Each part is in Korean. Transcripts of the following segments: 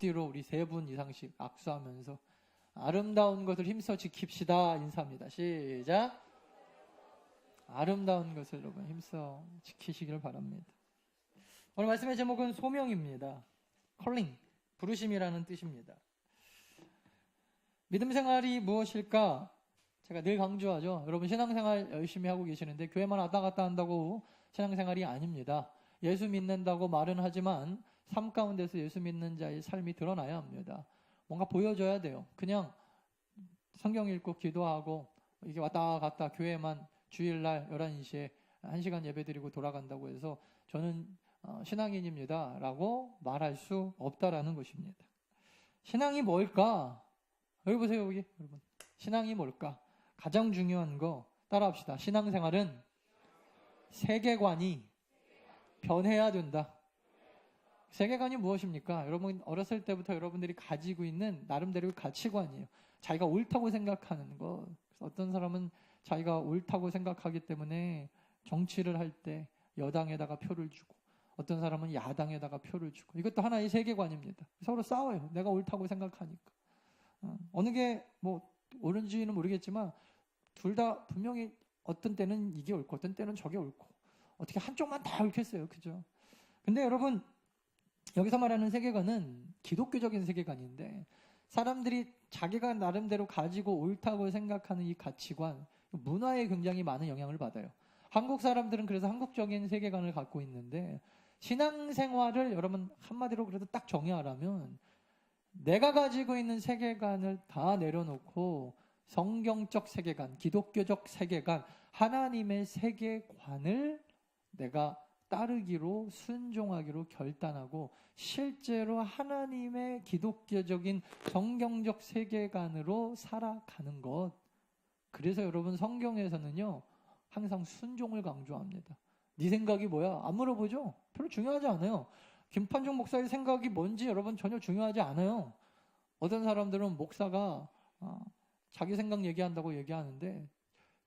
앞뒤로 우리 3분 이상씩 악수하면서 아름다운 것을 힘써 지킵시다 인사합니다. 시작. 아름다운 것을 여러분 힘써 지키시길 바랍니다. 오늘 말씀의 제목은 소명입니다. 컬링, 부르심이라는 뜻입니다. 믿음 생활이 무엇일까? 제가 늘 강조하죠. 여러분 신앙생활 열심히 하고 계시는데 교회만 왔다 갔다 한다고 신앙생활이 아닙니다. 예수 믿는다고 말은 하지만 삶 가운데서 예수 믿는 자의 삶이 드러나야 합니다. 뭔가 보여줘야 돼요. 그냥 성경 읽고 기도하고 이게 왔다 갔다 교회만 주일날 11시에 1시간 예배드리고 돌아간다고 해서 저는 신앙인입니다 라고 말할 수 없다라는 것입니다. 신앙이 뭘까? 여기 보세요. 여기 여러분, 신앙이 뭘까? 가장 중요한 거 따라합시다. 신앙생활은 세계관이 변해야 된다. 세계관이 무엇입니까? 여러분 어렸을 때부터 여러분들이 가지고 있는 나름대로의 가치관이에요. 자기가 옳다고 생각하는 것. 어떤 사람은 자기가 옳다고 생각하기 때문에 정치를 할 때 여당에다가 표를 주고, 어떤 사람은 야당에다가 표를 주고, 이것도 하나의 세계관입니다. 서로 싸워요. 내가 옳다고 생각하니까. 어느 게 뭐 옳은지는 모르겠지만 둘 다 분명히 어떤 때는 이게 옳고 어떤 때는 저게 옳고, 어떻게 한쪽만 다 옳겠어요. 그죠? 근데 여러분 여기서 말하는 세계관은 기독교적인 세계관인데, 사람들이 자기가 나름대로 가지고 옳다고 생각하는 이 가치관, 문화에 굉장히 많은 영향을 받아요. 한국 사람들은 그래서 한국적인 세계관을 갖고 있는데, 신앙생활을 여러분 한마디로 그래도 딱 정의하라면 내가 가지고 있는 세계관을 다 내려놓고 성경적 세계관, 기독교적 세계관, 하나님의 세계관을 내가 따르기로, 순종하기로 결단하고 실제로 하나님의 기독교적인 성경적 세계관으로 살아가는 것. 그래서 여러분 성경에서는요 항상 순종을 강조합니다. 네 생각이 뭐야? 안 물어보죠? 별로 중요하지 않아요. 김판중 목사의 생각이 뭔지 여러분 전혀 중요하지 않아요. 어떤 사람들은 목사가 자기 생각 얘기한다고 얘기하는데,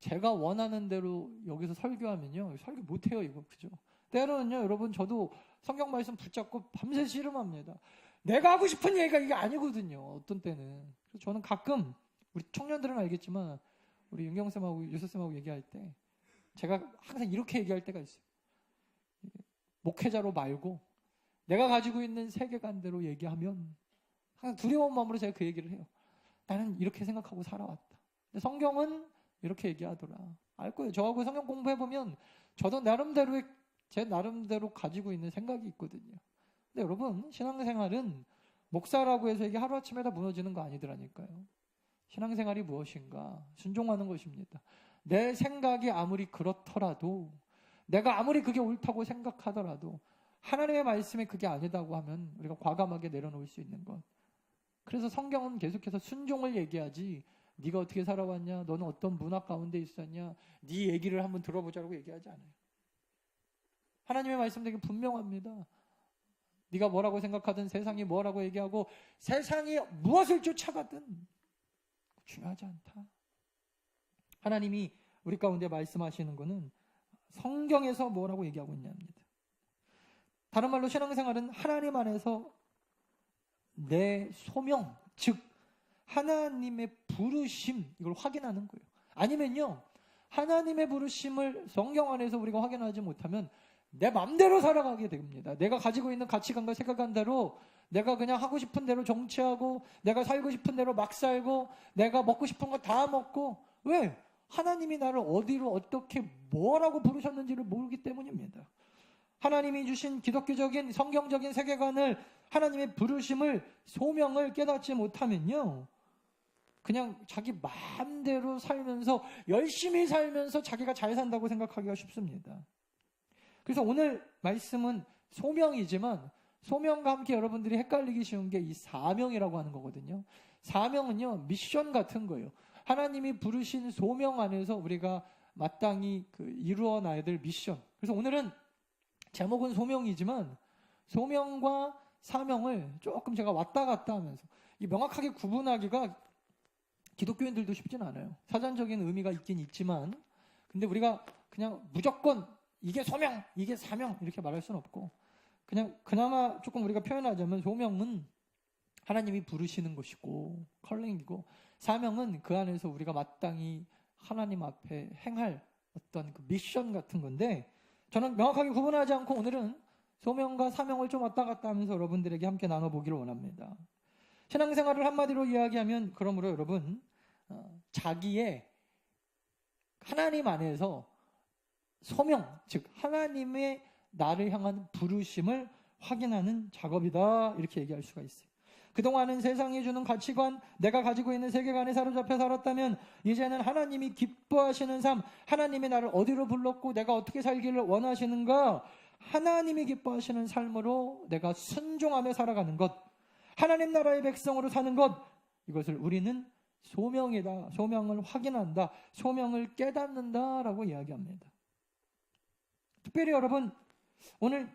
제가 원하는 대로 여기서 설교하면요 설교 못해요. 이거 그죠? 때로는요 여러분 저도 성경 말씀 붙잡고 밤새 씨름합니다. 내가 하고 싶은 얘기가 이게 아니거든요. 어떤 때는. 그래서 저는 가끔, 우리 청년들은 알겠지만 우리 윤경쌤하고 유서쌤하고 얘기할 때 제가 항상 이렇게 얘기할 때가 있어요. 목회자로 말고 내가 가지고 있는 세계관대로 얘기하면 항상 두려운 마음으로 제가 그 얘기를 해요. 나는 이렇게 생각하고 살아왔다. 근데 성경은 이렇게 얘기하더라. 알 거예요. 저하고 성경 공부해보면 저도 제 나름대로 가지고 있는 생각이 있거든요. 근데 여러분 신앙생활은 목사라고 해서 이게 하루아침에 다 무너지는 거 아니더라니까요. 신앙생활이 무엇인가? 순종하는 것입니다. 내 생각이 아무리 그렇더라도, 내가 아무리 그게 옳다고 생각하더라도 하나님의 말씀에 그게 아니다고 하면 우리가 과감하게 내려놓을 수 있는 것. 그래서 성경은 계속해서 순종을 얘기하지, 네가 어떻게 살아왔냐, 너는 어떤 문화 가운데 있었냐, 네 얘기를 한번 들어보자고 얘기하지 않아요. 하나님의 말씀 되게 분명합니다. 네가 뭐라고 생각하든, 세상이 뭐라고 얘기하고, 세상이 무엇을 쫓아가든 중요하지 않다. 하나님이 우리 가운데 말씀하시는 것은 성경에서 뭐라고 얘기하고 있냐입니다. 다른 말로 신앙생활은 하나님 안에서 내 소명, 즉 하나님의 부르심, 이걸 확인하는 거예요. 아니면요 하나님의 부르심을 성경 안에서 우리가 확인하지 못하면 내 맘대로 살아가게 됩니다. 내가 가지고 있는 가치관과 생각한대로 내가 그냥 하고 싶은 대로 정치하고, 내가 살고 싶은 대로 막 살고, 내가 먹고 싶은 거 다 먹고. 왜? 하나님이 나를 어디로 어떻게 뭐라고 부르셨는지를 모르기 때문입니다. 하나님이 주신 기독교적인 성경적인 세계관을, 하나님의 부르심을, 소명을 깨닫지 못하면요 그냥 자기 마음대로 살면서, 열심히 살면서 자기가 잘 산다고 생각하기가 쉽습니다. 그래서 오늘 말씀은 소명이지만, 소명과 함께 여러분들이 헷갈리기 쉬운 게 이 사명이라고 하는 거거든요. 사명은요 미션 같은 거예요. 하나님이 부르신 소명 안에서 우리가 마땅히 이루어놔야 될 미션. 그래서 오늘은 제목은 소명이지만 소명과 사명을 조금 제가 왔다 갔다 하면서 이 명확하게 구분하기가 기독교인들도 쉽진 않아요. 사전적인 의미가 있긴 있지만, 근데 우리가 그냥 무조건 이게 소명, 이게 사명 이렇게 말할 수는 없고, 그냥 그나마 조금 우리가 표현하자면 소명은 하나님이 부르시는 것이고 컬링이고, 사명은 그 안에서 우리가 마땅히 하나님 앞에 행할 어떤 그 미션 같은 건데, 저는 명확하게 구분하지 않고 오늘은 소명과 사명을 좀 왔다 갔다 하면서 여러분들에게 함께 나눠보기를 원합니다. 신앙생활을 한마디로 이야기하면, 그러므로 여러분, 자기의 하나님 안에서 소명, 즉 하나님의 나를 향한 부르심을 확인하는 작업이다, 이렇게 얘기할 수가 있어요. 그동안은 세상이 주는 가치관, 내가 가지고 있는 세계관에 사로잡혀 살았다면, 이제는 하나님이 기뻐하시는 삶, 하나님이 나를 어디로 불렀고 내가 어떻게 살기를 원하시는가, 하나님이 기뻐하시는 삶으로 내가 순종하며 살아가는 것, 하나님 나라의 백성으로 사는 것, 이것을 우리는 소명이다, 소명을 확인한다, 소명을 깨닫는다라고 이야기합니다. 특별히 여러분, 오늘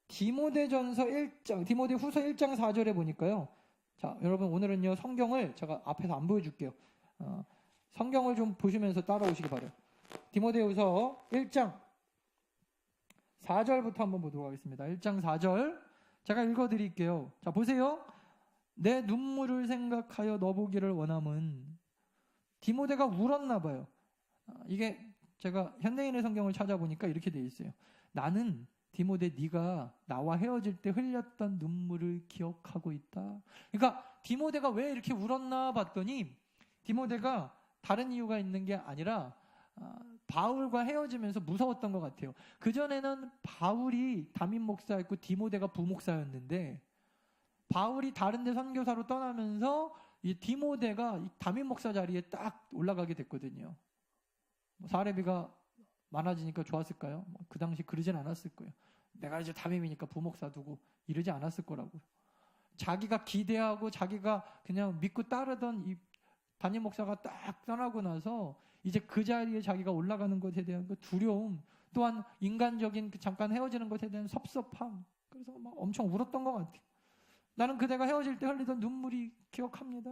디모데후서 1장 4절에 보니까요. 자, 여러분, 오늘은요 성경을 제가 앞에서 안 보여줄게요. 성경을 좀 보시면서 따라오시기 바라요. 디모데후서 1장 4절부터 한번 보도록 하겠습니다. 1장 4절 제가 읽어드릴게요. 자, 보세요. 내 눈물을 생각하여 너 보기를 원함은, 디모데가 울었나 봐요. 이게 제가 현대인의 성경을 찾아보니까 이렇게 돼 있어요. 나는 디모데 네가 나와 헤어질 때 흘렸던 눈물을 기억하고 있다. 그러니까 디모데가 왜 이렇게 울었나 봤더니, 디모데가 다른 이유가 있는 게 아니라 바울과 헤어지면서 무서웠던 것 같아요. 그전에는 바울이 담임 목사였고 디모데가 부목사였는데, 바울이 다른 데 선교사로 떠나면서 이 디모데가 이 담임 목사 자리에 딱 올라가게 됐거든요. 사례비가 많아지니까 좋았을까요? 그 당시 그러진 않았을 거예요. 내가 이제 담임이니까 부목사 두고 이러지 않았을 거라고요. 자기가 기대하고 자기가 그냥 믿고 따르던 이 담임 목사가 딱 떠나고 나서 이제 그 자리에 자기가 올라가는 것에 대한 그 두려움, 또한 인간적인 잠깐 헤어지는 것에 대한 섭섭함, 그래서 막 엄청 울었던 것 같아요. 나는 그대가 헤어질 때 흘리던 눈물이 기억합니다.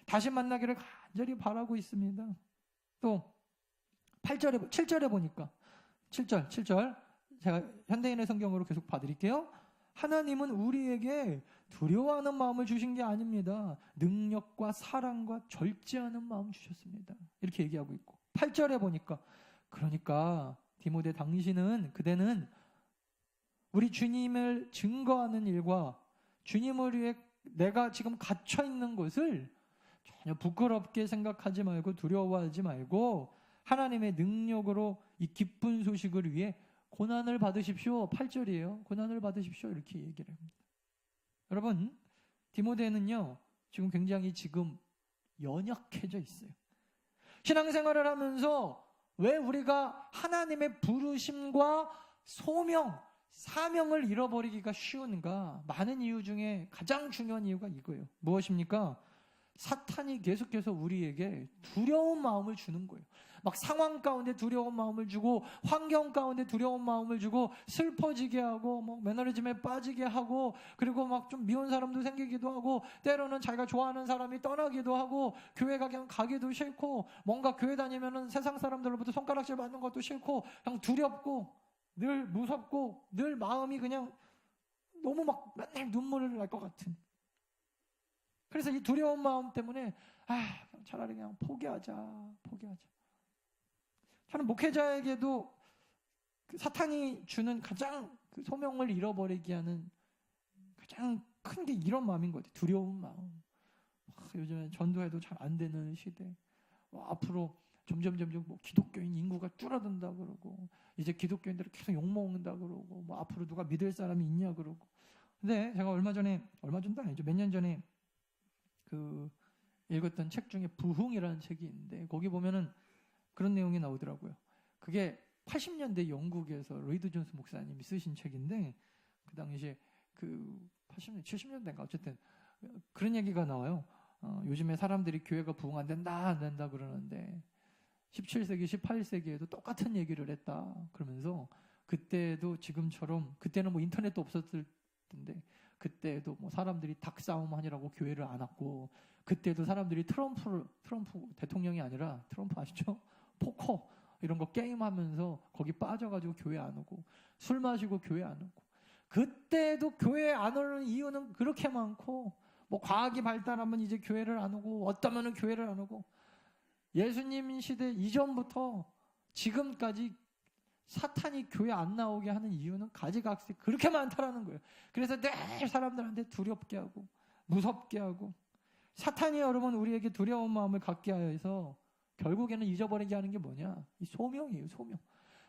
다시 만나기를 간절히 바라고 있습니다. 또 7절에 보니까 7절 제가 현대인의 성경으로 계속 봐드릴게요. 하나님은 우리에게 두려워하는 마음을 주신 게 아닙니다. 능력과 사랑과 절제하는 마음 주셨습니다. 이렇게 얘기하고 있고, 8절에 보니까, 그러니까 디모데 그대는 우리 주님을 증거하는 일과 주님을 위해 내가 지금 갇혀 있는 것을 전혀 부끄럽게 생각하지 말고 두려워하지 말고 하나님의 능력으로 이 기쁜 소식을 위해 고난을 받으십시오. 8절이에요. 고난을 받으십시오. 이렇게 얘기를 합니다. 여러분, 디모데는요 지금 굉장히 연약해져 있어요. 신앙생활을 하면서 왜 우리가 하나님의 부르심과 소명, 사명을 잃어버리기가 쉬운가? 많은 이유 중에 가장 중요한 이유가 이거예요. 무엇입니까? 사탄이 계속해서 우리에게 두려운 마음을 주는 거예요. 막 상황 가운데 두려운 마음을 주고, 환경 가운데 두려운 마음을 주고, 슬퍼지게 하고, 매너리즘에 빠지게 하고, 그리고 막 좀 미운 사람도 생기기도 하고, 때로는 자기가 좋아하는 사람이 떠나기도 하고, 교회가 그냥 가기도 싫고, 뭔가 교회 다니면은 세상 사람들로부터 손가락질 받는 것도 싫고, 그냥 두렵고, 늘 무섭고, 늘 마음이 그냥 너무 막 맨날 눈물을 날 것 같은. 그래서 이 두려운 마음 때문에 차라리 그냥 포기하자. 저는 목회자에게도 그 사탄이 주는 가장 그 소명을 잃어버리게 하는 가장 큰 게 이런 마음인 것 같아요. 두려운 마음. 요즘에 전도해도 잘 안 되는 시대. 앞으로 점점 기독교인 인구가 줄어든다 그러고, 이제 기독교인들을 계속 욕먹는다 그러고, 앞으로 누가 믿을 사람이 있냐 그러고. 근데 제가 얼마 전도 아니죠. 몇 년 전에 읽었던 책 중에 부흥이라는 책이 있는데, 거기 보면은 그런 내용이 나오더라고요. 그게 80년대 영국에서 로이드 존스 목사님이 쓰신 책인데, 그 당시에 80년, 70년대인가 어쨌든 그런 얘기가 나와요. 요즘에 사람들이 교회가 부흥 안 된다 그러는데 17세기, 18세기에도 똑같은 얘기를 했다. 그러면서 그때도 지금처럼, 그때는 인터넷도 없었을 텐데, 그때도 사람들이 닭싸움 하느라고 교회를 안 왔고, 그때도 사람들이 트럼프 대통령이 아니라, 트럼프 아시죠? 포커 이런 거 게임하면서 거기 빠져가지고 교회 안 오고, 술 마시고 교회 안 오고, 그때도 교회 안 오는 이유는 그렇게 많고, 뭐 과학이 발달하면 이제 교회를 안 오고 어떠면은 교회를 안 오고 예수님 시대 이전부터 지금까지 사탄이 교회 안 나오게 하는 이유는 가지각색 그렇게 많다라는 거예요. 그래서 늘 사람들한테 두렵게 하고 무섭게 하고 사탄이 여러분 우리에게 두려운 마음을 갖게 하여서 결국에는 잊어버리게 하는 게 뭐냐? 이 소명이에요, 소명.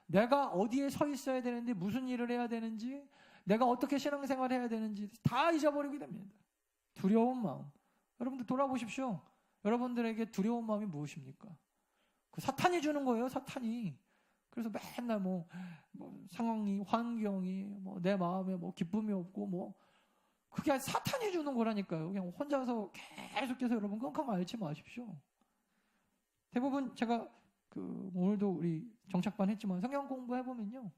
내가 어디에 서 있어야 되는지, 무슨 일을 해야 되는지, 내가 어떻게 신앙생활을 해야 되는지 다 잊어버리게 됩니다. 두려운 마음. 여러분들 돌아보십시오. 여러분들에게 두려운 마음이 무엇입니까? 그 사탄이 주는 거예요, 사탄이. 그래서 맨날 뭐 상황이, 환경이, 뭐 내 마음에 뭐 기쁨이 없고 뭐 그게 사탄이 주는 거라니까요. 그냥 혼자서 계속해서 여러분 끙끙 앓지 마십시오. 대부분 제가 오늘도 우리 정착반 했지만 성경 공부해보면요.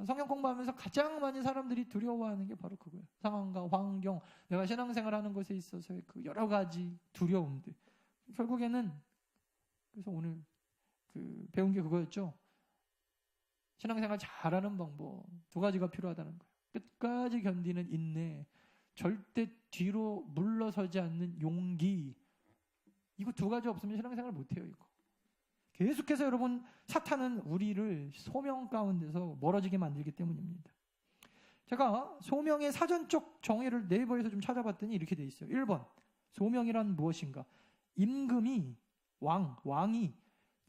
성경 공부하면서 가장 많이 사람들이 두려워하는 게 바로 그거예요. 상황과 환경, 내가 신앙생활하는 것에 있어서의 그 여러 가지 두려움들. 결국에는 그래서 오늘 배운 게 그거였죠. 신앙생활 잘하는 방법 두 가지가 필요하다는 거예요. 끝까지 견디는 인내, 절대 뒤로 물러서지 않는 용기. 이거 두 가지 없으면 신앙생활 못해요. 이거. 계속해서 여러분 사탄은 우리를 소명 가운데서 멀어지게 만들기 때문입니다. 제가 소명의 사전적 정의를 네이버에서 좀 찾아봤더니 이렇게 돼 있어요. 1번 소명이란 무엇인가? 임금이 왕이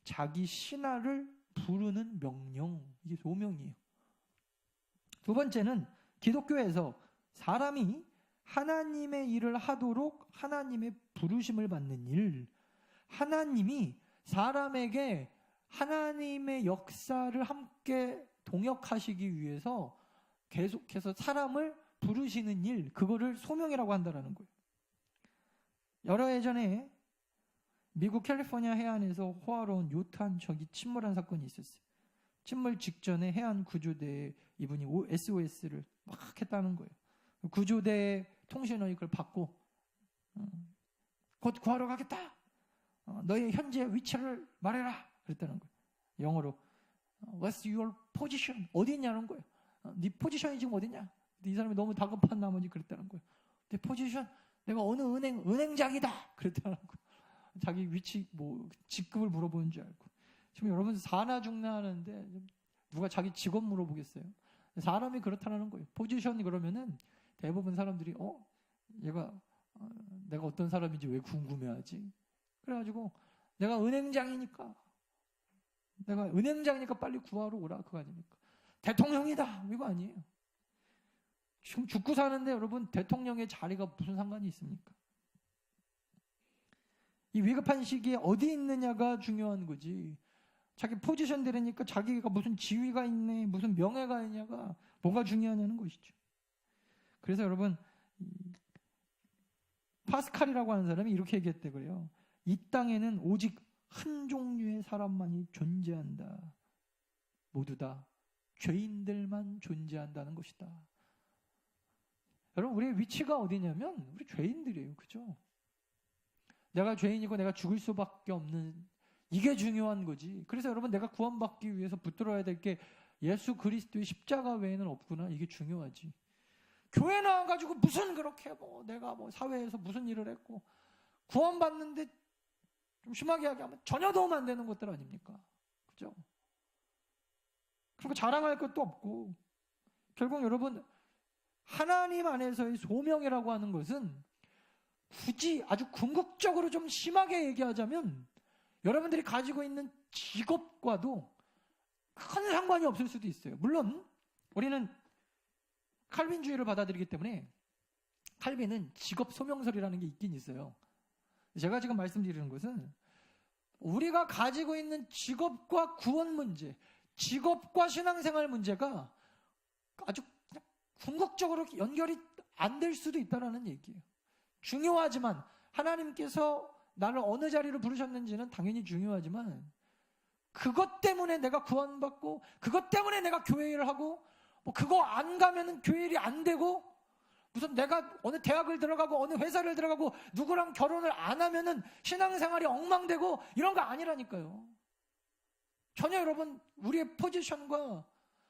자기 신하를 부르는 명령. 이게 소명이에요. 두 번째는 기독교에서 사람이 하나님의 일을 하도록 하나님의 부르심을 받는 일. 하나님이 사람에게 하나님의 역사를 함께 동역하시기 위해서 계속해서 사람을 부르시는 일, 그거를 소명이라고 한다는 거예요. 여러 해 전에 미국 캘리포니아 해안에서 호화로운 요트 한 척이 침몰한 사건이 있었어요. 침몰 직전에 해안 구조대에 이분이 SOS를 막 했다는 거예요. 구조대 통신원이 그걸 받고 곧 구하러 가겠다. 너의 현재 위치를 말해라. 그랬다는 거예요. 영어로 What's your position? 어디 있냐는 거예요. 네 포지션이 지금 어디냐? 이 사람이 너무 다급한 나머지 그랬다는 거예요. 내 포지션, 내가 어느 은행장이다. 그랬다는 거예요. 자기 위치, 직급을 물어보는 줄 알고. 지금 여러분 사나 죽나 하는데 누가 자기 직업 물어보겠어요? 사람이 그렇다는 거예요. 포지션이 그러면은 대부분 사람들이 내가 어떤 사람인지 왜 궁금해하지? 그래가지고 내가 은행장이니까 빨리 구하러 오라 그거 아닙니까? 대통령이다 이거 아니에요. 지금 죽고 사는데 여러분 대통령의 자리가 무슨 상관이 있습니까? 이 위급한 시기에 어디 있느냐가 중요한 거지. 자기 포지션 되려니까 자기가 무슨 지위가 있네, 무슨 명예가 있냐가 뭐가 중요하냐는 것이죠. 그래서 여러분 파스칼이라고 하는 사람이 이렇게 얘기했대 그래요. 이 땅에는 오직 한 종류의 사람만이 존재한다. 모두 다 죄인들만 존재한다는 것이다. 여러분 우리의 위치가 어디냐면 우리 죄인들이에요. 그죠? 내가 죄인이고 내가 죽을 수밖에 없는 이게 중요한 거지. 그래서 여러분 내가 구원받기 위해서 붙들어야 될 게 예수 그리스도의 십자가 외에는 없구나. 이게 중요하지. 교회 나와가지고 무슨 그렇게 내가 사회에서 무슨 일을 했고 구원받는데 좀 심하게 하면 전혀 도움 안 되는 것들 아닙니까? 그죠? 그리고 자랑할 것도 없고 결국 여러분 하나님 안에서의 소명이라고 하는 것은 굳이 아주 궁극적으로 좀 심하게 얘기하자면 여러분들이 가지고 있는 직업과도 큰 상관이 없을 수도 있어요. 물론 우리는 칼빈주의를 받아들이기 때문에 칼빈은 직업 소명설이라는 게 있긴 있어요. 제가 지금 말씀드리는 것은 우리가 가지고 있는 직업과 구원 문제, 직업과 신앙생활 문제가 아주 궁극적으로 연결이 안 될 수도 있다는 얘기예요. 중요하지만 하나님께서 나를 어느 자리로 부르셨는지는 당연히 중요하지만 그것 때문에 내가 구원받고 그것 때문에 내가 교회 일을 하고 그거 안 가면은 교회 일이 안 되고 무슨 내가 어느 대학을 들어가고 어느 회사를 들어가고 누구랑 결혼을 안 하면은 신앙생활이 엉망되고 이런 거 아니라니까요. 전혀 여러분 우리의 포지션과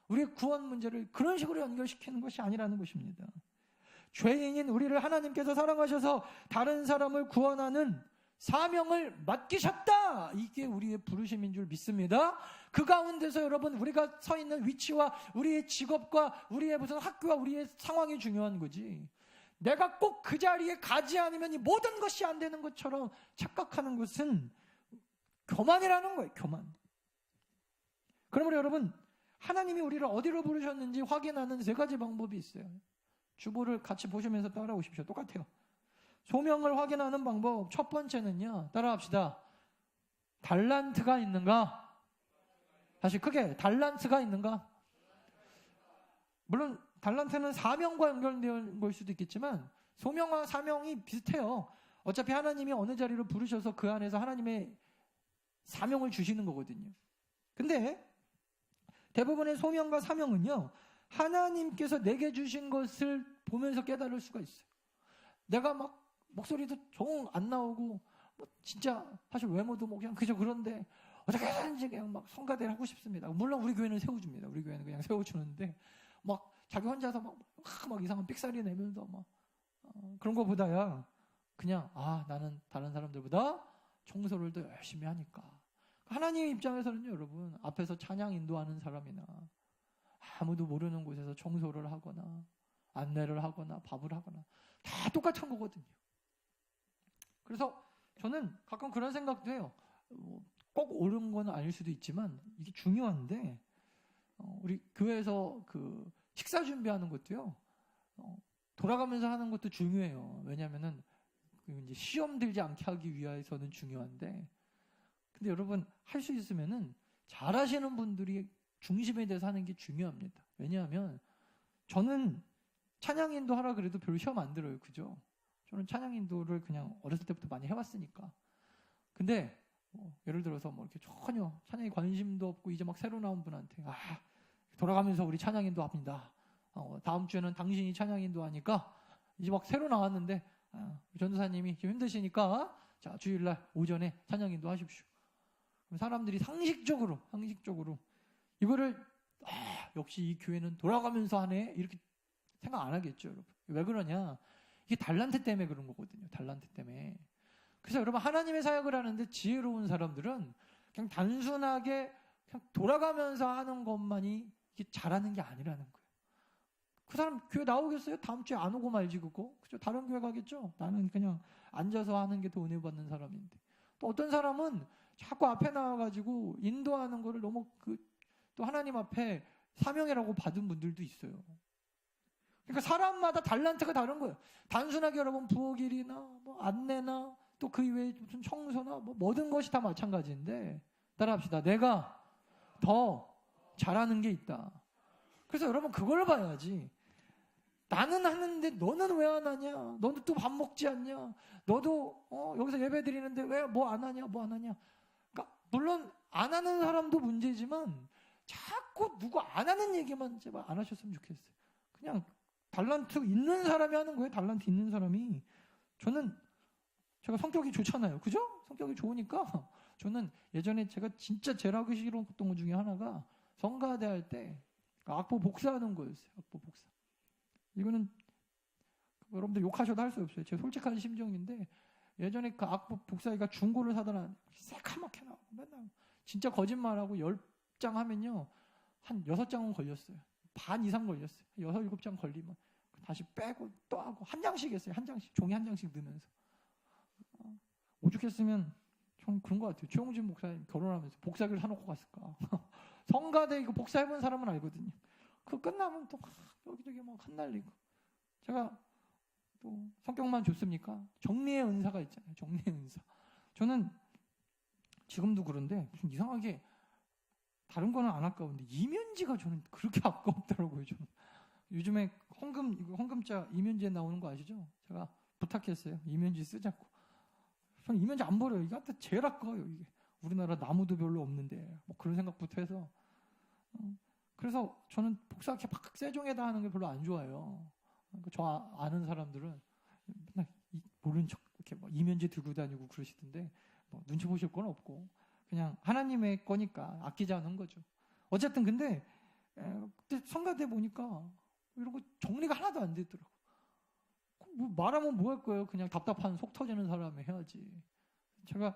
우리의 구원 문제를 그런 식으로 연결시키는 것이 아니라는 것입니다. 죄인인 우리를 하나님께서 사랑하셔서 다른 사람을 구원하는 사명을 맡기셨다. 이게 우리의 부르심인 줄 믿습니다. 그 가운데서 여러분, 우리가 서 있는 위치와 우리의 직업과 우리의 무슨 학교와 우리의 상황이 중요한 거지, 내가 꼭 그 자리에 가지 않으면 이 모든 것이 안 되는 것처럼 착각하는 것은 교만이라는 거예요. 교만. 그러므로 여러분, 하나님이 우리를 어디로 부르셨는지 확인하는 3가지 방법이 있어요. 주보를 같이 보시면서 따라오십시오. 똑같아요. 소명을 확인하는 방법, 첫 번째는요, 따라합시다. 달란트가 있는가? 다시 크게, 달란트가 있는가? 물론 달란트는 사명과 연결된 걸 수도 있겠지만 소명과 사명이 비슷해요. 어차피 하나님이 어느 자리로 부르셔서 그 안에서 하나님의 사명을 주시는 거거든요. 근데 대부분의 소명과 사명은요, 하나님께서 내게 주신 것을 보면서 깨달을 수가 있어요. 내가 막 목소리도 정 안 나오고 진짜 사실 외모도 그냥 그저 그런데 어떻게 하는지 그냥 막 성가대를 하고 싶습니다. 물론 우리 교회는 세워줍니다. 우리 교회는 그냥 세워주는데 막 자기 혼자서 막 이상한 삑사리 내면서 막 그런 거보다야 그냥 나는 다른 사람들보다 청소를 더 열심히 하니까. 하나님 입장에서는요, 여러분, 앞에서 찬양 인도하는 사람이나 아무도 모르는 곳에서 청소를 하거나 안내를 하거나 밥을 하거나 다 똑같은 거거든요. 그래서 저는 가끔 그런 생각도 해요. 꼭 옳은 건 아닐 수도 있지만 이게 중요한데, 우리 교회에서 그 식사 준비하는 것도요, 돌아가면서 하는 것도 중요해요. 왜냐하면은 이제 시험 들지 않게 하기 위해서는 중요한데, 근데 여러분, 할 수 있으면은 잘하시는 분들이 중심에 대해서 하는 게 중요합니다. 왜냐하면 저는 찬양 인도 하라 그래도 별로 시험 안 들어요. 그죠? 저는 찬양 인도를 그냥 어렸을 때부터 많이 해왔으니까. 근데 예를 들어서 이렇게 전혀 찬양에 관심도 없고 이제 막 새로 나온 분한테 돌아가면서 우리 찬양 인도 합니다. 다음 주에는 당신이 찬양 인도 하니까 이제 막 새로 나왔는데 전도사님이 좀 힘드시니까 자, 주일날 오전에 찬양 인도 하십시오. 그럼 사람들이 상식적으로 이거를 역시 이 교회는 돌아가면서 하네 이렇게 생각 안 하겠죠, 여러분. 왜 그러냐? 이게 달란트 때문에 그런 거거든요. 달란트 때문에. 그래서 여러분, 하나님의 사역을 하는데 지혜로운 사람들은 그냥 단순하게 그냥 돌아가면서 하는 것만이 이게 잘하는 게 아니라는 거예요. 그 사람 교회 나오겠어요? 다음 주에 안 오고 말지 그거. 그죠? 다른 교회 가겠죠? 나는 그냥 앉아서 하는 게 더 은혜 받는 사람인데. 또 어떤 사람은 자꾸 앞에 나와가지고 인도하는 거를 너무 또 하나님 앞에 사명이라고 받은 분들도 있어요. 그러니까 사람마다 달란트가 다른 거예요. 단순하게 여러분 부엌일이나 안내나 또 그 이외에 무슨 청소나 모든 것이 다 마찬가지인데, 따라합시다. 내가 더 잘하는 게 있다. 그래서 여러분 그걸 봐야지. 나는 하는데 너는 왜 안 하냐? 너는 또 밥 먹지 않냐? 너도 여기서 예배 드리는데 왜 뭐 안 하냐? 그러니까 물론 안 하는 사람도 문제지만 자꾸 누구 안 하는 얘기만 제발 안 하셨으면 좋겠어요. 그냥 달란트 있는 사람이 하는 거예요. 달란트 있는 사람이. 제가 성격이 좋잖아요. 그죠? 성격이 좋으니까 저는 예전에 제가 진짜 제일 하기 싫었던 것 중에 하나가 성가대 할 때 악보 복사하는 거였어요. 악보 복사. 이거는 여러분들 욕하셔도 할 수 없어요. 제 솔직한 심정인데, 예전에 그 악보 복사기가 중고를 사더라 새카맣게 나오고 맨날 진짜 거짓말하고 10장 하면요 한 6장은 걸렸어요. 반 이상 걸렸어요. 6, 7장 걸리면 다시 빼고 또 하고 한 장씩 했어요. 한 장씩, 종이 한 장씩 넣으면서. 오죽했으면 좀 그런 것 같아요. 최용진 목사님 결혼하면서 복사기를 사놓고 갔을까. 성가대 이거 복사해본 사람은 알거든요. 그거 끝나면 또 여기저기 막 흩날리고. 제가 또 성격만 좋습니까? 정리의 은사가 있잖아요. 정리의 은사. 저는 지금도 그런데 무슨 이상하게 다른 거는 안 아까운데 이면지가 저는 그렇게 아까웠더라고요. 저는. 요즘에 헌금자 이면지에 나오는 거 아시죠? 제가 부탁했어요. 이면지 쓰자고. 저는 이면지 안 버려요. 이게 한테 제일 아까워요. 이게 우리나라 나무도 별로 없는데 그런 생각부터 해서. 그래서 저는 복사기 막 세종에다 하는 게 별로 안 좋아해요. 저 아는 사람들은 맨날 모른 척 이렇게 이면지 들고 다니고 그러시던데 눈치 보실 건 없고 그냥 하나님의 거니까 아끼지 않은 거죠. 어쨌든 근데 그때 성가대 보니까 이런 거 정리가 하나도 안 되더라고. 뭐 말하면 뭐 할 거예요? 그냥 답답한 속 터지는 사람이 해야지. 제가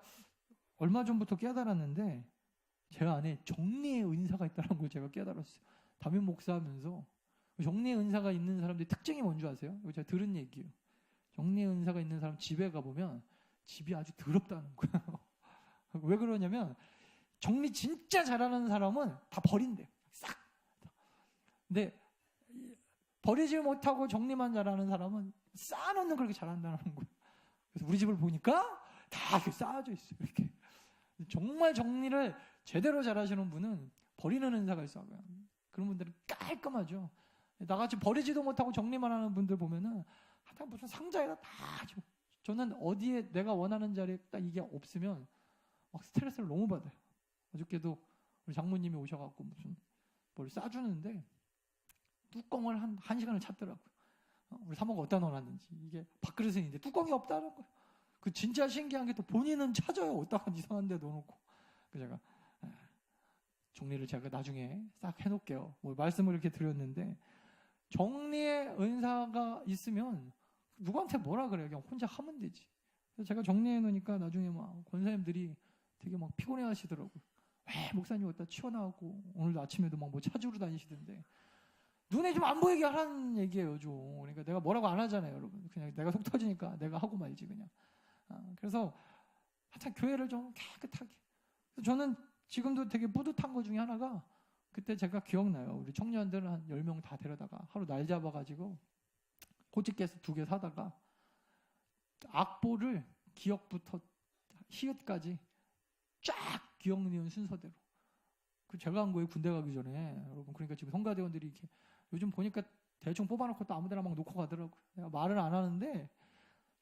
얼마 전부터 깨달았는데 제 안에 정리의 은사가 있다는 걸 제가 깨달았어요. 담임 목사하면서 정리의 은사가 있는 사람들의 특징이 뭔지 아세요? 이거 제가 들은 얘기예요. 정리의 은사가 있는 사람 집에 가보면 집이 아주 더럽다는 거예요. 왜 그러냐면 정리 진짜 잘하는 사람은 다 버린대. 싹. 근데 버리지 못하고 정리만 잘하는 사람은 쌓아놓는 그렇게 잘한다는 거예요. 그래서 우리 집을 보니까 다 이렇게 쌓아져 있어요. 이렇게. 정말 정리를 제대로 잘하시는 분은 버리는 은사가 있어요. 그런 분들은 깔끔하죠. 나같이 버리지도 못하고 정리만 하는 분들 보면은 하여튼 무슨 상자에다 다 저는 어디에 내가 원하는 자리에 딱 이게 없으면 막 스트레스를 너무 받아요. 어저께도 우리 장모님이 오셔갖고 무슨 뭘 싸주는데 뚜껑을 한 시간을 찾더라고요. 우리 사모가 어디다 넣어놨는지. 이게 밥그릇은 있는데 뚜껑이 없다는 거예요. 그 진짜 신기한 게 또 본인은 찾아요. 어디다가 이상한 데 넣어놓고. 그래서 제가 정리를 제가 나중에 싹 해놓을게요. 뭐 말씀을 이렇게 드렸는데 정리의 은사가 있으면 누구한테 뭐라 그래요. 그냥 혼자 하면 되지. 그래서 제가 정리해 놓으니까 나중에 막 권사님들이 되게 막 피곤해 하시더라고요. 왜 목사님 어디다 치워나가고 오늘도 아침에도 막 뭐 찾으러 다니시던데 눈에 좀 안 보이게 하라는 얘기예요, 좀. 그러니까 내가 뭐라고 안 하잖아요, 여러분. 그냥 내가 속 터지니까 내가 하고 말지, 그냥. 그래서 하여튼 교회를 좀 깨끗하게. 그래서 저는 지금도 되게 뿌듯한 것 중에 하나가 그때 제가 기억나요. 우리 청년들 한 10명 다 데려다가 하루 날 잡아가지고 호치케스 2개 사다가 악보를 기역부터 히읗까지 쫙 기억 니은 순서대로. 그 제가 한 거예요, 군대 가기 전에. 여러분, 그러니까 지금 성가대원들이 이렇게 요즘 보니까 대충 뽑아놓고 또 아무데나 막 놓고 가더라고요. 내가 말을 안 하는데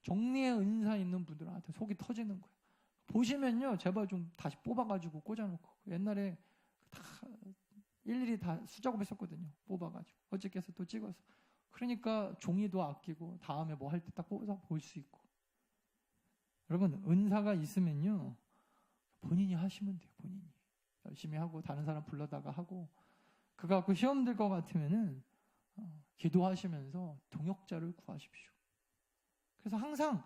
정리의 은사 있는 분들한테 속이 터지는 거예요. 보시면요, 제발 좀 다시 뽑아가지고 꽂아놓고. 옛날에 다 일일이 다 수작업했었거든요. 뽑아가지고 어저께서 또 찍어서. 그러니까 종이도 아끼고 다음에 뭐 할 때 딱 뽑아서 볼 수 있고. 여러분, 은사가 있으면요 본인이 하시면 돼요. 본인이 열심히 하고 다른 사람 불러다가 하고. 그거 갖고 시험 들 것 같으면은 기도하시면서 동역자를 구하십시오. 그래서 항상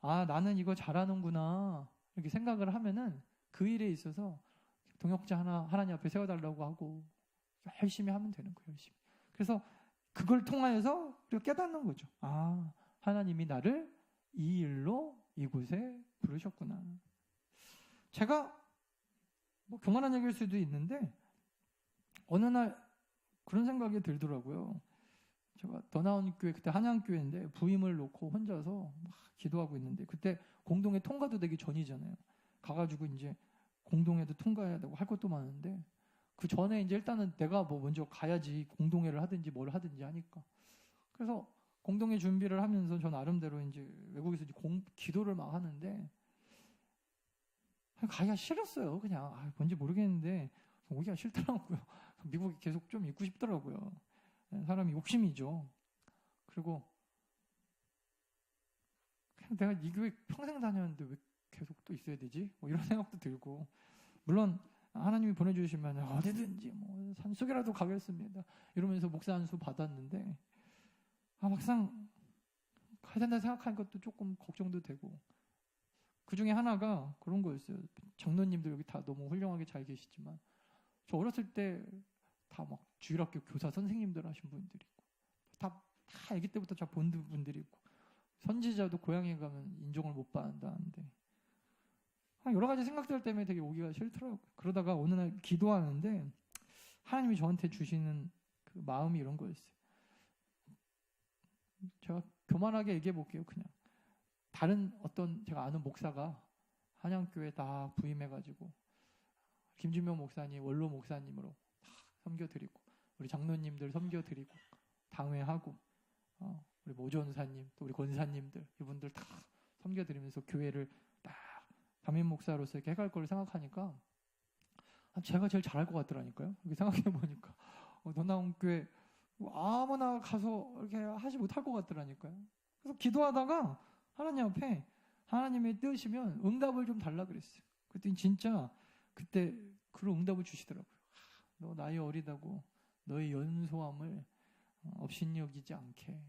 나는 이거 잘하는구나 이렇게 생각을 하면은 그 일에 있어서 동역자 하나 하나님 앞에 세워달라고 하고 열심히 하면 되는 거예요. 열심히. 그래서 그걸 통하여서 우리가 깨닫는 거죠. 하나님이 나를 이 일로 이곳에 부르셨구나. 제가 뭐 교만한 얘기일 수도 있는데 어느 날 그런 생각이 들더라고요. 제가 더 나은 교회, 그때 한양교회인데 부임을 놓고 혼자서 막 기도하고 있는데 그때 공동회 통과도 되기 전이잖아요. 가가지고 이제 공동회도 통과해야 되고 할 것도 많은데 그 전에 이제 일단은 내가 뭐 먼저 가야지 공동회를 하든지 뭘 하든지 하니까. 그래서 공동회 준비를 하면서 저 나름대로 이제 외국에서 이제 기도를 막 하는데 가기가 싫었어요. 그냥 뭔지 모르겠는데 오기가 싫더라고요. 미국에 계속 좀 있고 싶더라고요. 사람이 욕심이죠. 그리고 그냥 내가 이 교회 평생 다녔는데 왜 계속 또 있어야 되지? 뭐 이런 생각도 들고. 물론 하나님이 보내주시면 어디든지 뭐 산속이라도 가겠습니다 이러면서 목사 안수 받았는데 막상 가야 된다 생각하는 것도 조금 걱정도 되고. 그 중에 하나가 그런 거였어요. 장로님들 여기 다 너무 훌륭하게 잘 계시지만 저 어렸을 때 다 막 주일학교 교사 선생님들 하신 분들이 있고 다 아기 때부터 다 본 분들이 있고 선지자도 고향에 가면 인정을 못 받는다는데 여러 가지 생각들 때문에 되게 오기가 싫더라고요. 그러다가 어느 날 기도하는데 하나님이 저한테 주시는 그 마음이 이런 거였어요. 제가 교만하게 얘기해 볼게요. 그냥 다른 어떤 제가 아는 목사가 한양교회 다 부임해가지고 김준명 목사님, 원로 목사님으로 다 섬겨드리고 우리 장로님들 섬겨드리고 당회하고 우리 모전사님 또 우리 권사님들 이분들 다 섬겨드리면서 교회를 딱 담임 목사로서 이렇게 해갈 걸 생각하니까 제가 제일 잘할 것 같더라니까요. 이렇게 생각해 보니까 더 나은 교회 아무나 가서 이렇게 하지 못할 것 같더라니까요. 그래서 기도하다가 하나님 앞에 하나님의 뜻이면 응답을 좀 달라 그랬어요. 그랬더니 진짜 그때 그런 응답을 주시더라고요. 너 나이 어리다고 너의 연소함을 업신여기지 않게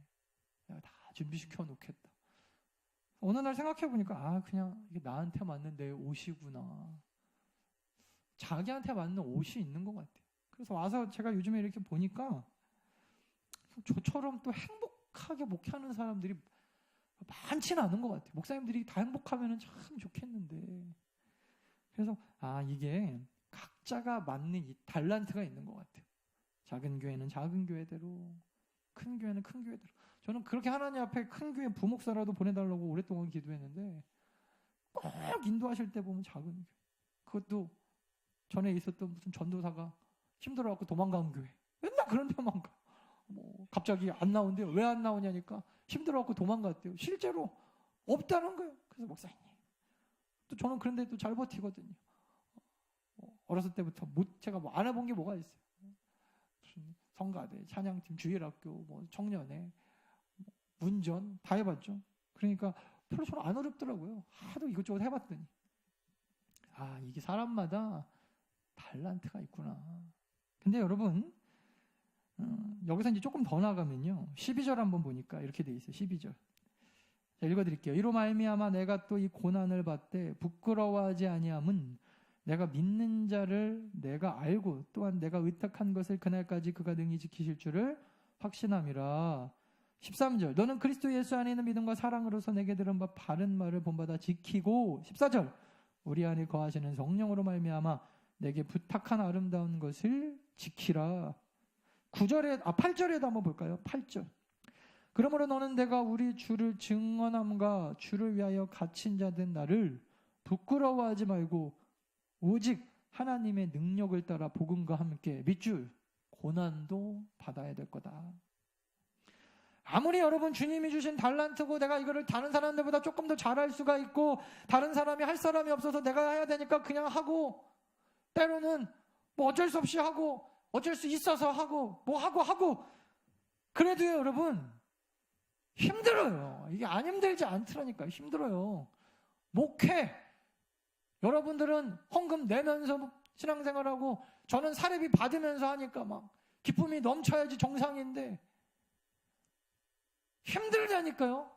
내가 다 준비시켜 놓겠다. 어느 날 생각해 보니까 그냥 이게 나한테 맞는 내 옷이구나. 자기한테 맞는 옷이 있는 것 같아요. 그래서 와서 제가 요즘에 이렇게 보니까 저처럼 또 행복하게 목회하는 사람들이 많지는 않은 것 같아요. 목사님들이 다 행복하면 참 좋겠는데. 그래서 이게 각자가 맞는 이 달란트가 있는 것 같아요. 작은 교회는 작은 교회대로, 큰 교회는 큰 교회대로. 저는 그렇게 하나님 앞에 큰 교회 부목사라도 보내달라고 오랫동안 기도했는데 꼭 인도하실 때 보면 작은 교회. 그것도 전에 있었던 무슨 전도사가 힘들어갖고 도망간 교회. 맨날 그런 데만 가. 갑자기 안 나온대요. 왜 안 나오냐니까 힘들어갖고 도망갔대요. 실제로 없다는 거예요. 그래서 목사님. 또 저는 그런데 또 잘 버티거든요. 어렸을 때부터 제가 안 해본 게 뭐가 있어요. 무슨 성가대, 찬양팀, 주일학교, 청년회, 운전 다 해봤죠. 그러니까 별로 저는 안 어렵더라고요. 하도 이것저것 해봤더니 이게 사람마다 달란트가 있구나. 근데 여러분 여기서 이제 조금 더 나가면요. 12절 한번 보니까 이렇게 돼 있어요. 12절. 자, 읽어드릴게요. 이로 말미암아 내가 또 이 고난을 받되 부끄러워하지 아니함은 내가 믿는 자를 내가 알고 또한 내가 의탁한 것을 그날까지 그가 능히 지키실 줄을 확신함이라. 13절. 너는 그리스도 예수 안에 있는 믿음과 사랑으로서 내게 들은 바 바른 말을 본받아 지키고. 14절. 우리 안에 거하시는 성령으로 말미암아 내게 부탁한 아름다운 것을 지키라. 8절에도 한번 볼까요? 8절. 그러므로 너는 내가 우리 주를 증언함과 주를 위하여 갇힌 자 된 나를 부끄러워하지 말고 오직 하나님의 능력을 따라 복음과 함께 밑줄 고난도 받아야 될 거다. 아무리 여러분 주님이 주신 달란트고 내가 이거를 다른 사람들보다 조금 더 잘할 수가 있고 다른 사람이 할 사람이 없어서 내가 해야 되니까 그냥 하고 때로는 어쩔 수 없이 하고 어쩔 수 있어서 하고 하고 그래도요 여러분 힘들어요. 이게 안 힘들지 않더라니까. 힘들어요. 목회 여러분들은 헌금 내면서 신앙생활하고 저는 사례비 받으면서 하니까 막 기쁨이 넘쳐야지 정상인데 힘들다니까요.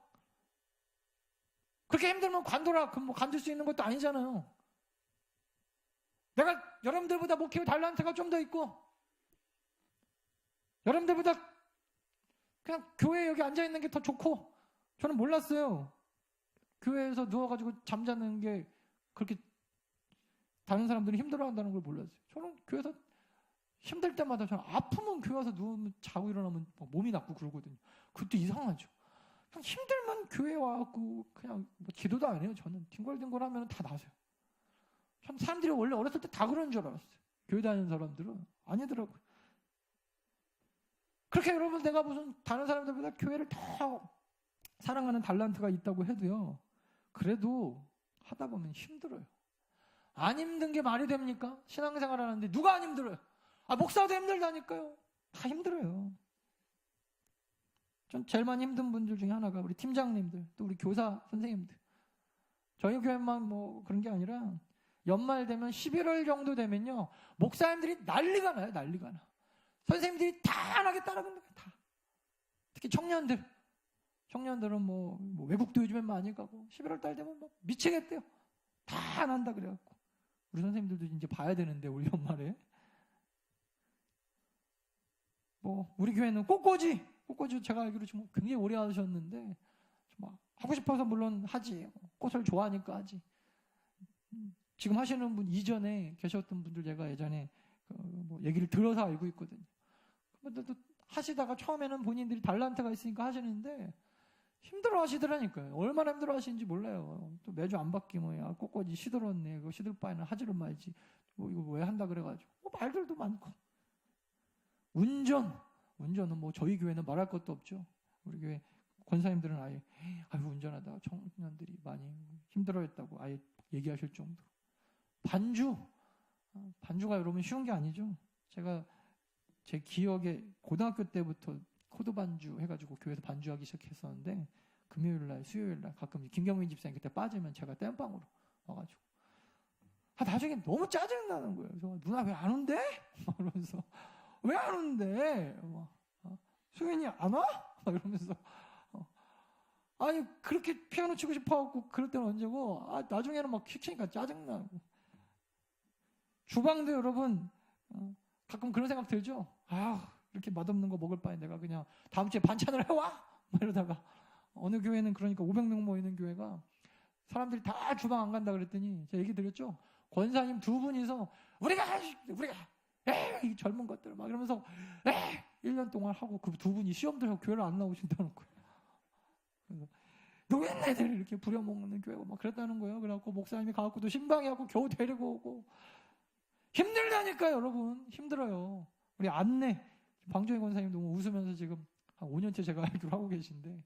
그렇게 힘들면 관둘 수 있는 것도 아니잖아요. 내가 여러분들보다 목회 달란트가 좀 더 있고 여러분들보다 그냥 교회에 여기 앉아있는 게 더 좋고 저는 몰랐어요. 교회에서 누워가지고 잠자는 게 그렇게 다른 사람들이 힘들어한다는 걸 몰랐어요. 저는 교회에서 힘들 때마다 저는 아프면 교회 와서 누우면 자고 일어나면 몸이 낫고 그러거든요. 그것도 이상하죠. 그냥 힘들면 교회 와갖고 그냥 기도도 안 해요. 저는 뒹굴뒹굴하면 다 나서요. 참 사람들이 원래 어렸을 때 다 그런 줄 알았어요. 교회 다니는 사람들은 아니더라고요. 그렇게 여러분 내가 무슨 다른 사람들보다 교회를 더 사랑하는 달란트가 있다고 해도요. 그래도 하다 보면 힘들어요. 안 힘든 게 말이 됩니까? 신앙생활 하는데 누가 안 힘들어요? 목사도 힘들다니까요. 다 힘들어요. 전 제일 많이 힘든 분들 중에 하나가 우리 팀장님들, 또 우리 교사 선생님들. 저희 교회만 그런 게 아니라 연말 되면 11월 정도 되면요. 목사님들이 난리가 나요. 난리가 나. 선생님들이 다 안 하겠다는 거예요. 다. 특히 청년들은 외국도 요즘엔 많이 가고 11월 달 되면 미치겠대요. 다 안 한다 그래갖고 우리 선생님들도 이제 봐야 되는데 올 연말에 우리 교회는 꽃꽂이 제가 알기로 지금 굉장히 오래 하셨는데 하고 싶어서 물론 하지. 꽃을 좋아하니까 하지. 지금 하시는 분 이전에 계셨던 분들 제가 예전에 얘기를 들어서 알고 있거든요. 근데 또 하시다가 처음에는 본인들이 달란트가 있으니까 하시는데 힘들어 하시더라니까요. 얼마나 힘들어 하시는지 몰라요. 또 매주 안 바뀌면 꽃꽂이 시들었네. 그거 시들 바에는 하지를 말지. 이거 왜 한다 그래가지고 말들도 많고. 운전은 저희 교회는 말할 것도 없죠. 우리 교회 권사님들은 아예 운전하다가 청년들이 많이 힘들어했다고 아예 얘기하실 정도로. 반주가 여러분 쉬운 게 아니죠. 제가 제 기억에 고등학교 때부터 코드 반주 해가지고 교회에서 반주하기 시작했었는데 금요일날, 수요일날 가끔 김경민 집사님 그때 빠지면 제가 땜빵으로 와가지고 나중에 너무 짜증나는 거예요. 그래서 누나 왜 안 온대? 이러면서 왜 안 온대? 수현이 안 와? 이러면서 아니 그렇게 피아노 치고 싶어갖고 그럴 때는 언제고 나중에는 막 시키니까 짜증나고. 주방도 여러분 가끔 그런 생각 들죠. 이렇게 맛없는 거 먹을 바에 내가 그냥 다음 주에 반찬을 해와 막 이러다가 어느 교회는 그러니까 500명 모이는 교회가 사람들이 다 주방 안 간다 그랬더니 제가 얘기 드렸죠. 권사님 두 분이서 우리가 이 젊은 것들 막 이러면서 1년 동안 하고 그 두 분이 시험 들어서 교회를 안 나오신다는 거예요. 그래서 노인네들 이렇게 부려먹는 교회고 막 그랬다는 거예요. 그래갖고 목사님이 가갖고 또 신방해갖고 겨우 데리고 오고 힘들다니까요, 여러분. 힘들어요. 우리 안내 방종희 권사님 너무 웃으면서 지금 한 5년째 제가 알기로 하고 계신데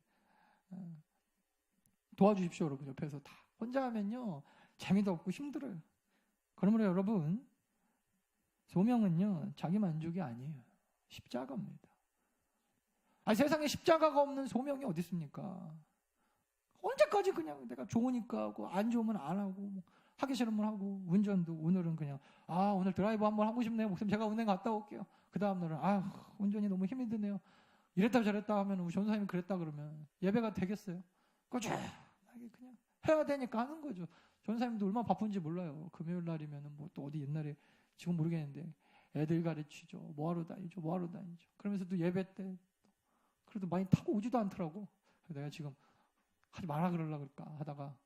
도와주십시오, 여러분. 옆에서 다 혼자 하면요 재미도 없고 힘들어요. 그러므로 여러분 소명은요 자기 만족이 아니에요. 십자가입니다. 세상에 십자가가 없는 소명이 어디 있습니까? 언제까지 그냥 내가 좋으니까 하고 안 좋으면 안 하고 뭐 하기 싫으면 하고 운전도 오늘은 그냥 오늘 드라이브 한번 하고 싶네요. 목사님 제가 운행 갔다 올게요. 그 다음 날은 운전이 너무 힘이 드네요. 이랬다 저랬다 하면 우리 전사님이 그랬다 그러면 예배가 되겠어요? 꾸준하게 그냥 해야 되니까 하는 거죠. 전사님도 얼마나 바쁜지 몰라요. 금요일 날이면 뭐 또 어디 옛날에 지금 모르겠는데 애들 가르치죠. 뭐하러 다니죠. 그러면서 또 예배 때 그래도 많이 타고 오지도 않더라고. 내가 지금 하지 마라 그러려고 그럴까 하다가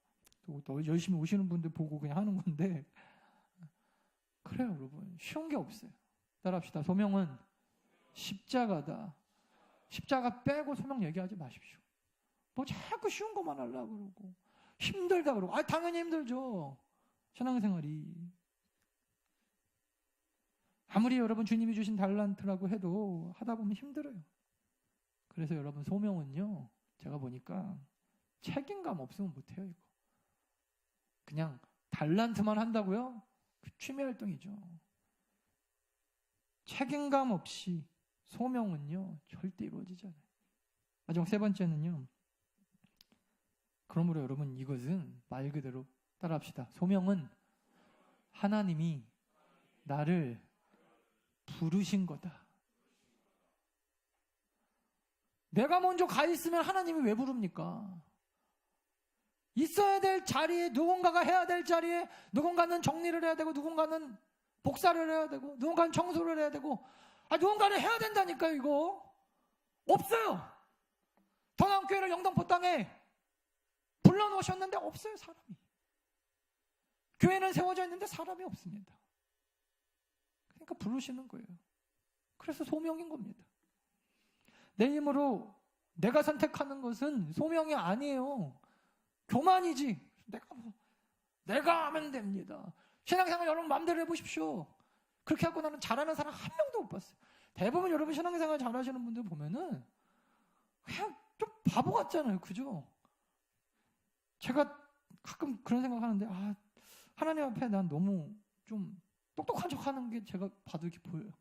또 열심히 오시는 분들 보고 그냥 하는 건데 그래요, 여러분. 쉬운 게 없어요. 따라합시다. 소명은 십자가다. 십자가 빼고 소명 얘기하지 마십시오. 뭐 자꾸 쉬운 것만 하려고 그러고 힘들다 그러고 당연히 힘들죠. 신앙생활이. 아무리 여러분 주님이 주신 달란트라고 해도 하다 보면 힘들어요. 그래서 여러분 소명은요 제가 보니까 책임감 없으면 못해요. 이거 그냥 달란트만 한다고요? 그 취미활동이죠. 책임감 없이 소명은요 절대 이루어지지 않아요. 마지막 세 번째는요, 그러므로 여러분 이것은 말 그대로 따라합시다. 소명은 하나님이 나를 부르신 거다. 내가 먼저 가 있으면 하나님이 왜 부릅니까? 있어야 될 자리에 누군가가 해야 될 자리에 누군가는 정리를 해야 되고 누군가는 복사를 해야 되고 누군가는 청소를 해야 되고 누군가는 해야 된다니까요. 이거 없어요. 더남교회를 영등포 땅에 불러놓으셨는데 없어요. 사람이. 교회는 세워져 있는데 사람이 없습니다. 그러니까 부르시는 거예요. 그래서 소명인 겁니다. 내 힘으로 내가 선택하는 것은 소명이 아니에요. 교만이지. 내가 하면 됩니다. 신앙생활 여러분 마음대로 해보십시오. 그렇게 하고 나는 잘하는 사람 한 명도 못 봤어요. 대부분 여러분 신앙생활 잘하시는 분들 보면은 그냥 좀 바보 같잖아요. 그죠? 제가 가끔 그런 생각하는데 하나님 앞에 난 너무 좀 똑똑한 척하는 게 제가 봐도 이렇게 보여요.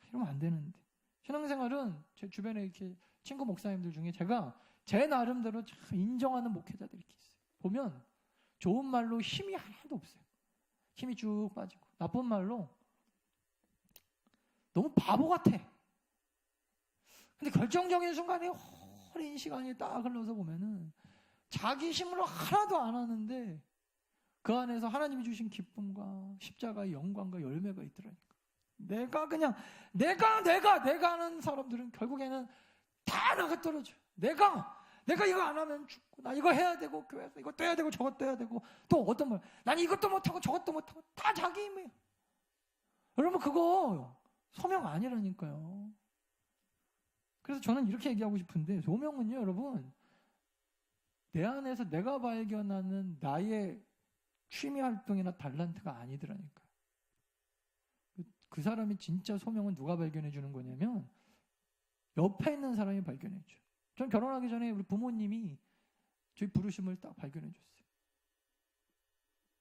이러면 안 되는데. 신앙생활은 제 주변에 이렇게 친구 목사님들 중에 제가 제 나름대로 참 인정하는 목회자들이 이렇게 있어요. 보면 좋은 말로 힘이 하나도 없어요. 힘이 쭉 빠지고 나쁜 말로 너무 바보 같아. 근데 결정적인 순간에 오랜 시간이 딱 흘러서 보면은 자기 힘으로 하나도 안 하는데 그 안에서 하나님이 주신 기쁨과 십자가의 영광과 열매가 있더라니까. 내가 하는 사람들은 결국에는 다 나가 떨어져. 내가 이거 안 하면 죽고, 나 이거 해야 되고, 교회에서 이것도 해야 되고, 저것도 해야 되고, 또 어떤 말, 난 이것도 못하고, 저것도 못하고, 다 자기 힘이에요. 여러분, 그거 소명 아니라니까요. 그래서 저는 이렇게 얘기하고 싶은데, 소명은요, 여러분, 내 안에서 내가 발견하는 나의 취미 활동이나 달란트가 아니더라니까요. 그 사람이 진짜 소명은 누가 발견해 주는 거냐면 옆에 있는 사람이 발견해 줘요. 전 결혼하기 전에 우리 부모님이 저희 부르심을 딱 발견해 줬어요.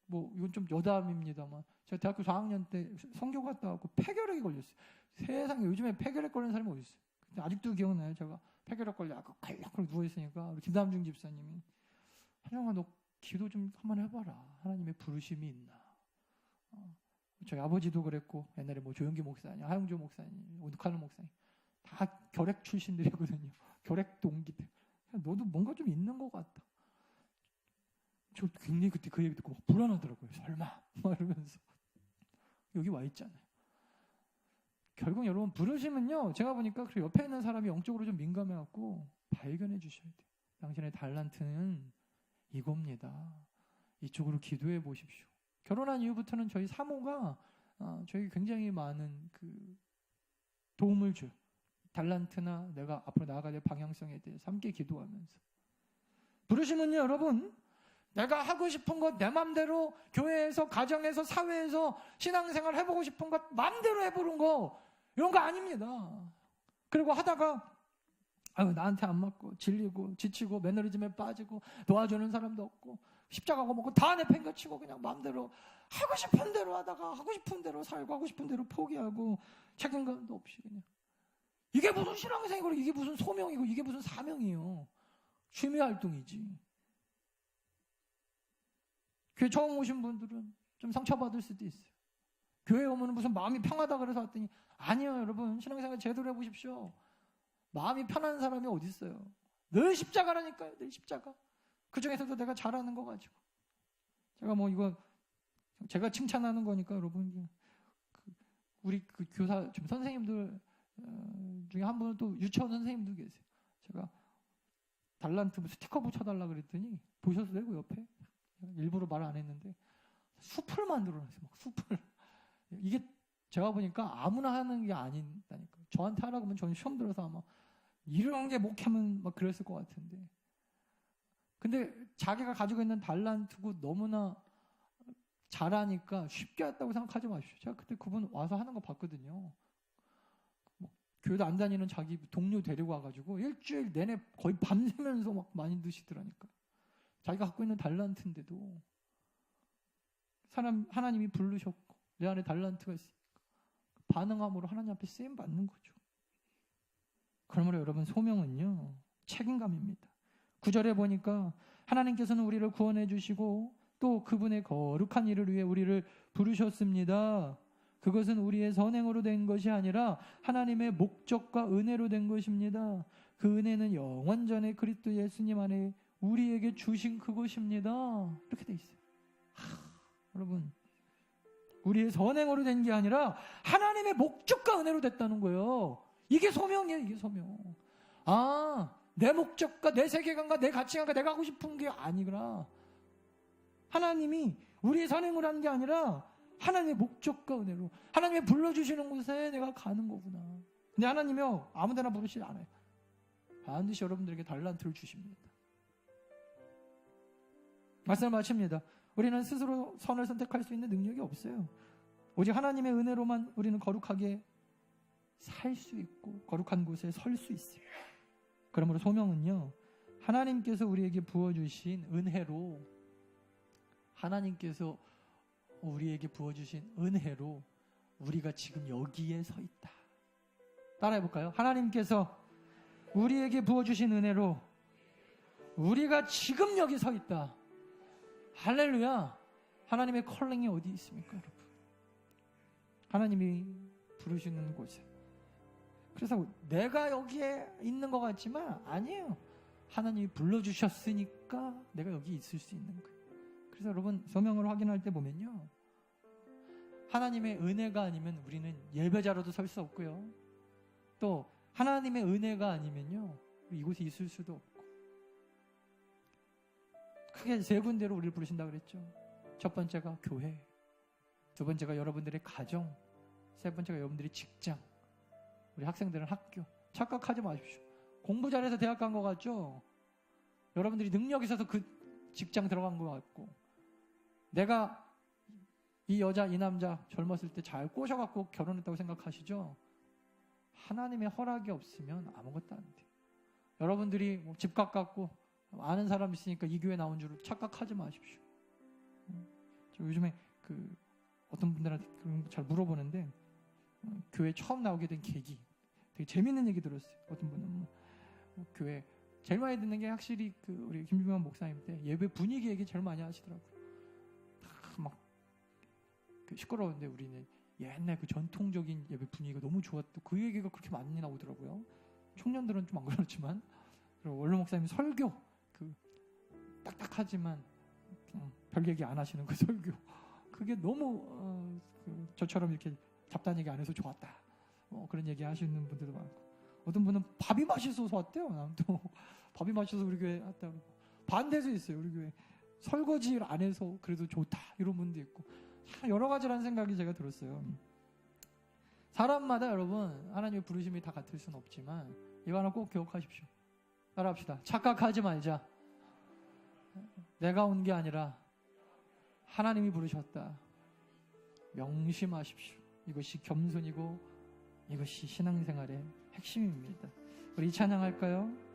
뭐 이건 좀 여담입니다만 제가 대학교 4학년 때 성교 갔다 왔고 폐결핵이 걸렸어요. 세상에 요즘에 폐결핵 걸리는 사람이 어디 있어요? 근데 아직도 기억나요. 제가 폐결핵 걸려 아까 칼락칼락 누워있으니까 우리 김남중 집사님이 한영아 너 기도 좀 한번 해봐라. 하나님의 부르심이 있나. 저희 아버지도 그랬고 옛날에 뭐 조영기 목사님, 하영조 목사님, 오두칼로 목사님 다 결핵 출신들이거든요. 결핵 동기들. 너도 뭔가 좀 있는 것 같다. 저 굉장히 그때 그 얘기 듣고 막 불안하더라고요. 설마 막 이러면서 여기 와 있잖아요. 결국 여러분 부르심은요, 제가 보니까 그 옆에 있는 사람이 영적으로 좀 민감해갖고 발견해 주셔야 돼요. 당신의 달란트는 이겁니다. 이쪽으로 기도해 보십시오. 결혼한 이후부터는 저희 사모가 저희 굉장히 많은 그 도움을 줘요. 달란트나 내가 앞으로 나아가야 될 방향성에 대해서 함께 기도하면서. 부르심은요, 여러분, 내가 하고 싶은 것 내 맘대로 교회에서, 가정에서, 사회에서 신앙생활 해보고 싶은 것 맘대로 해보는 거, 이런 거 아닙니다. 그리고 하다가 나한테 안 맞고 질리고 지치고 매너리즘에 빠지고 도와주는 사람도 없고 십자가고 먹고 다 내팽개치고 그냥 맘대로 하고 싶은 대로 하다가 하고 싶은 대로 살고 하고 싶은 대로 포기하고 책임감도 없이 그냥, 이게 무슨 신앙생활이고 이게 무슨 소명이고 이게 무슨 사명이에요. 취미활동이지. 교회 처음 오신 분들은 좀 상처받을 수도 있어요. 교회 오면 무슨 마음이 평하다 그래서 왔더니, 아니요 여러분, 신앙생활 제대로 해보십시오. 마음이 편한 사람이 어디 있어요. 늘 십자가라니까요. 늘 십자가. 그 중에서도 내가 잘하는 거 가지고, 제가 뭐 이거 제가 칭찬하는 거니까 여러분, 우리 그 교사 좀 선생님들 중에 한 분은 또 유치원 선생님도 계세요. 제가 달란트 스티커 붙여달라 그랬더니 보셔도 되고 옆에 일부러 말 안 했는데 숲을 만들어놨어요. 막 숲을. 이게 제가 보니까 아무나 하는 게 아닌다니까. 저한테 하라고 하면 저는 시험 들어서 아마 이런 게 목하면 막 그랬을 것 같은데. 근데 자기가 가지고 있는 달란트고 너무나 잘하니까 쉽게 했다고 생각하지 마십시오. 제가 그때 그분 와서 하는 거 봤거든요. 교회도 안 다니는 자기 동료 데리고 와가지고 일주일 내내 거의 밤새면서 막 많이 드시더라니까. 자기가 갖고 있는 달란트인데도 하나님이 부르셨고 내 안에 달란트가 있으니까 반응함으로 하나님 앞에 쓰임 받는 거죠. 그러므로 여러분, 소명은요, 책임감입니다. 9절에 보니까 하나님께서는 우리를 구원해 주시고 또 그분의 거룩한 일을 위해 우리를 부르셨습니다. 그것은 우리의 선행으로 된 것이 아니라 하나님의 목적과 은혜로 된 것입니다. 그 은혜는 영원 전에 그리스도 예수님 안에 우리에게 주신 그것입니다. 이렇게 돼 있어요. 여러분, 우리의 선행으로 된 게 아니라 하나님의 목적과 은혜로 됐다는 거예요. 이게 소명이에요. 이게 소명. 내 목적과 내 세계관과 내 가치관과 내가 하고 싶은 게 아니구나. 하나님이 우리의 선행으로 하는 게 아니라 하나님의 목적과 은혜로, 하나님이 불러주시는 곳에 내가 가는 거구나. 근데 하나님이요, 아무데나 부르시지 않아요. 반드시 여러분들에게 달란트를 주십니다. 말씀을 마칩니다. 우리는 스스로 선을 선택할 수 있는 능력이 없어요. 오직 하나님의 은혜로만 우리는 거룩하게 살 수 있고 거룩한 곳에 설 수 있어요. 그러므로 소명은요, 하나님께서 우리에게 부어주신 은혜로, 하나님께서 우리에게 부어주신 은혜로 우리가 지금 여기에 서 있다. 따라해볼까요? 하나님께서 우리에게 부어주신 은혜로 우리가 지금 여기 서 있다. 할렐루야. 하나님의 컬링이 어디 있습니까, 여러분? 하나님이 부르시는 곳에. 그래서 내가 여기에 있는 것 같지만 아니에요. 하나님이 불러주셨으니까 내가 여기 있을 수 있는 거예요. 그래서 여러분, 소명을 확인할 때 보면요, 하나님의 은혜가 아니면 우리는 예배자로도 설 수 없고요, 또 하나님의 은혜가 아니면요, 이곳에 있을 수도 없고. 크게 세 군데로 우리를 부르신다 그랬죠. 첫 번째가 교회, 두 번째가 여러분들의 가정, 세 번째가 여러분들의 직장, 우리 학생들은 학교. 착각하지 마십시오. 공부 잘해서 대학 간 것 같죠? 여러분들이 능력 있어서 그 직장 들어간 것 같고, 내가 이 여자 이 남자 젊었을 때 잘 꼬셔갖고 결혼했다고 생각하시죠? 하나님의 허락이 없으면 아무것도 안 돼요. 여러분들이 뭐 집값 갖고 아는 사람 있으니까 이 교회 나온 줄 착각하지 마십시오. 저 요즘에 어떤 분들한테 잘 물어보는데, 교회 처음 나오게 된 계기, 되게 재밌는 얘기 들었어요. 어떤 분은 교회 제일 많이 듣는 게 확실히 우리 김주만 목사님 때 예배 분위기 얘기 제일 많이 하시더라고요. 막 시끄러운데 우리는 옛날 전통적인 예배 분위기가 너무 좋았고 그 얘기가 그렇게 많이 나오더라고요. 청년들은 좀 안 그렇지만 그리고 원로 목사님 설교, 그 딱딱하지만 별 얘기 안 하시는 그 설교, 그게 너무 저처럼 이렇게 잡다한 얘기 안 해서 좋았다. 그런 얘기 하시는 분들도 많고, 어떤 분은 밥이 맛있어서 왔대요. 또 밥이 맛있어서 우리 교회 왔다고. 반대도 있어요. 우리 교회 설거지를 안 해서 그래도 좋다, 이런 분도 있고, 여러 가지라는 생각이 제가 들었어요. 사람마다 여러분 하나님의 부르심이 다 같을 수는 없지만 이거 하나 꼭 기억하십시오. 따라합시다. 착각하지 말자. 내가 온 게 아니라 하나님이 부르셨다. 명심하십시오. 이것이 겸손이고 이것이 신앙생활의 핵심입니다. 우리 찬양할까요?